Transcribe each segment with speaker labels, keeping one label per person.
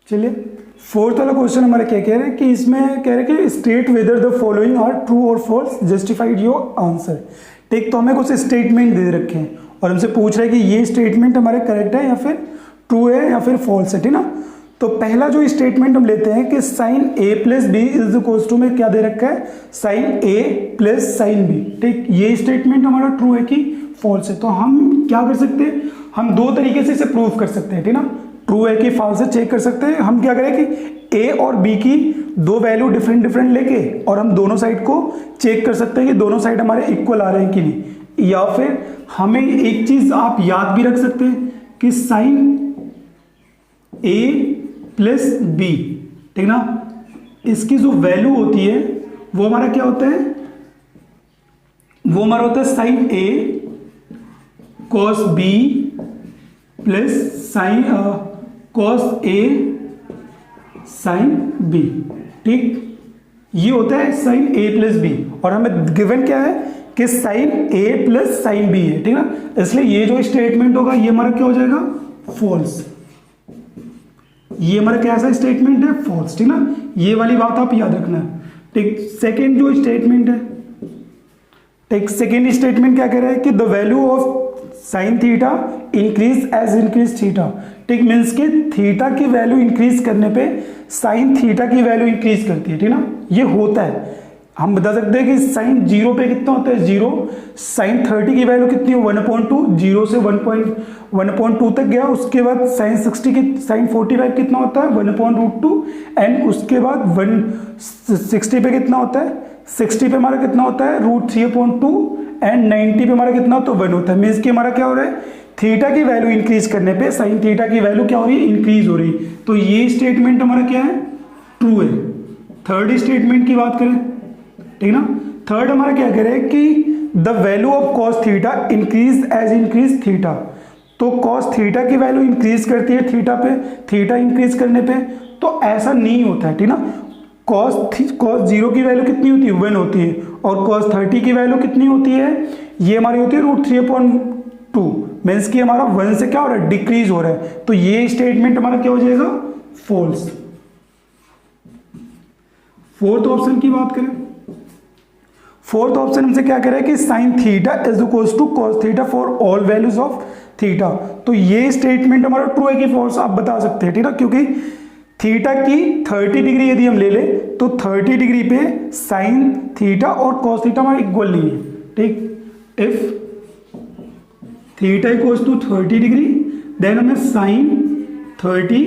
Speaker 1: चलिए फोर्थ वाला क्वेश्चन हमारा क्या कह रहे हैं कि इसमें कह रहे हैं कि state whether the following are true और फॉल्स, जस्टिफाइड योर आंसर। ठीक, तो हमें कुछ स्टेटमेंट दे रखे हैं और हमसे पूछ रहा है कि ये स्टेटमेंट हमारे करेक्ट है या फिर ट्रू है या फिर फॉल्स है। ठीक ना, तो पहला जो स्टेटमेंट हम लेते हैं कि sine A plus B is equal to में क्या दे रखा है, sine A plus sine B. ठीक, ये स्टेटमेंट हमारा ट्रू है कि फॉल्स है। तो हम क्या कर सकते हैं, हम दो तरीके से इसे प्रूव कर सकते हैं। ठीक ना, ट्रू है कि फॉल्स है चेक कर सकते हैं। हम क्या करें कि ए और बी की दो वैल्यू डिफरेंट डिफरेंट लेके और हम दोनों साइड को चेक कर सकते हैं कि दोनों साइड हमारे इक्वल आ रहे हैं कि नहीं। या फिर हमें एक चीज आप याद भी रख सकते हैं कि साइन ए प्लस बी, ठीक ना, इसकी जो वैल्यू होती है वो हमारा क्या होता है, वो हमारा होता है sine A cos B plus sine cos A sine B. ठीक, ये होता है साइन ए प्लस बी और हमें गिवन क्या है कि sine A plus sine B है। ठीक ना, इसलिए ये जो स्टेटमेंट होगा ये हमारा क्या हो जाएगा, फॉल्स। ये हमारा कैसा स्टेटमेंट है, फॉल्स। ठीक ना, ये वाली बात आप याद रखना। ठीक, सेकेंड जो स्टेटमेंट है, ठीक, सेकेंड स्टेटमेंट क्या कह रहा है कि the value of sine theta increase as increase theta. ठीक, मीन्स के थीटा की वैल्यू इंक्रीज करने पे साइन थीटा की वैल्यू इंक्रीज करती है। ठीक ना, ये होता है। हम बता सकते हैं कि साइन 0 पे कितना होता है, 0। साइन 30 की वैल्यू कितनी है, 1/2, 0 से 1/2 तक गया। उसके बाद साइन 60 की साइन 45 कितना होता है, 1/√2। एंड उसके बाद 160 पे कितना होता है, 60 पे हमारा कितना होता है, √3/2। एंड 90 पे हमारा कितना होता है, 1 होता है। मीन्स कि हमारा क्या हो रहा है, थीटा की वैल्यू इंक्रीज करने पे साइन थीटा की वैल्यू क्या हो रही है, इंक्रीज हो रही है। तो ये स्टेटमेंट हमारा क्या है, ट्रू है। थर्ड स्टेटमेंट की बात करें, ठीक ना, थर्ड हमारा क्या कह रहे हैं कि the value of cos theta increase as increase theta. तो कॉस थीटा की वैल्यू इंक्रीज करती है थीटा पे, थीटा इंक्रीज करने पे। तो ऐसा नहीं होता है। ठीक ना, कॉस 0 की वैल्यू कितनी होती है, 1 होती है। और कॉस 30 की वैल्यू कितनी होती है, ये हमारी होती है √3/2। मीन्स कि हमारा 1 से क्या हो रहा है, डिक्रीज हो रहा है। तो ये स्टेटमेंट हमारा क्या हो जाएगा, फॉल्स। फोर्थ ऑप्शन की बात करें, फोर्थ ऑप्शन हमसे क्या कह रहा है कि sine theta is equal to cos theta for all values of theta. तो ये स्टेटमेंट हमारा ट्रू है कि फॉल्स आप बता सकते हैं। ठीक है, क्योंकि थीटा की 30 डिग्री यदि हम ले ले तो 30 डिग्री पे साइन थीटा और कॉस थीटा हमारे इक्वल नहीं है। ठीक, if theta equals to 30 degree then हमें sine 30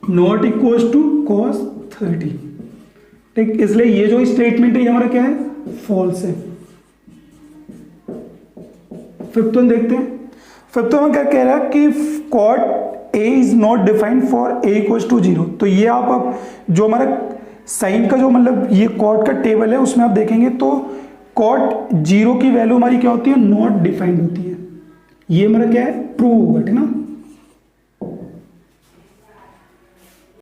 Speaker 1: not equals to cos 30। ठीक, इसलिए ये जो स्टेटमेंट है ये हमारा क्या है, फॉल्स है। फिफ्थ वन देखते हैं। फिफ्थ वन क्या कह रहा है कि cot A is not defined for A equals to 0। तो ये आप जो हमारा साइन का जो मतलब ये कॉट का टेबल है उसमें आप देखेंगे तो कॉट 0 की वैल्यू हमारी क्या होती है, नॉट डिफाइंड होती है। ये हमारा क्या है, ट्रू होगा। ठीक ना,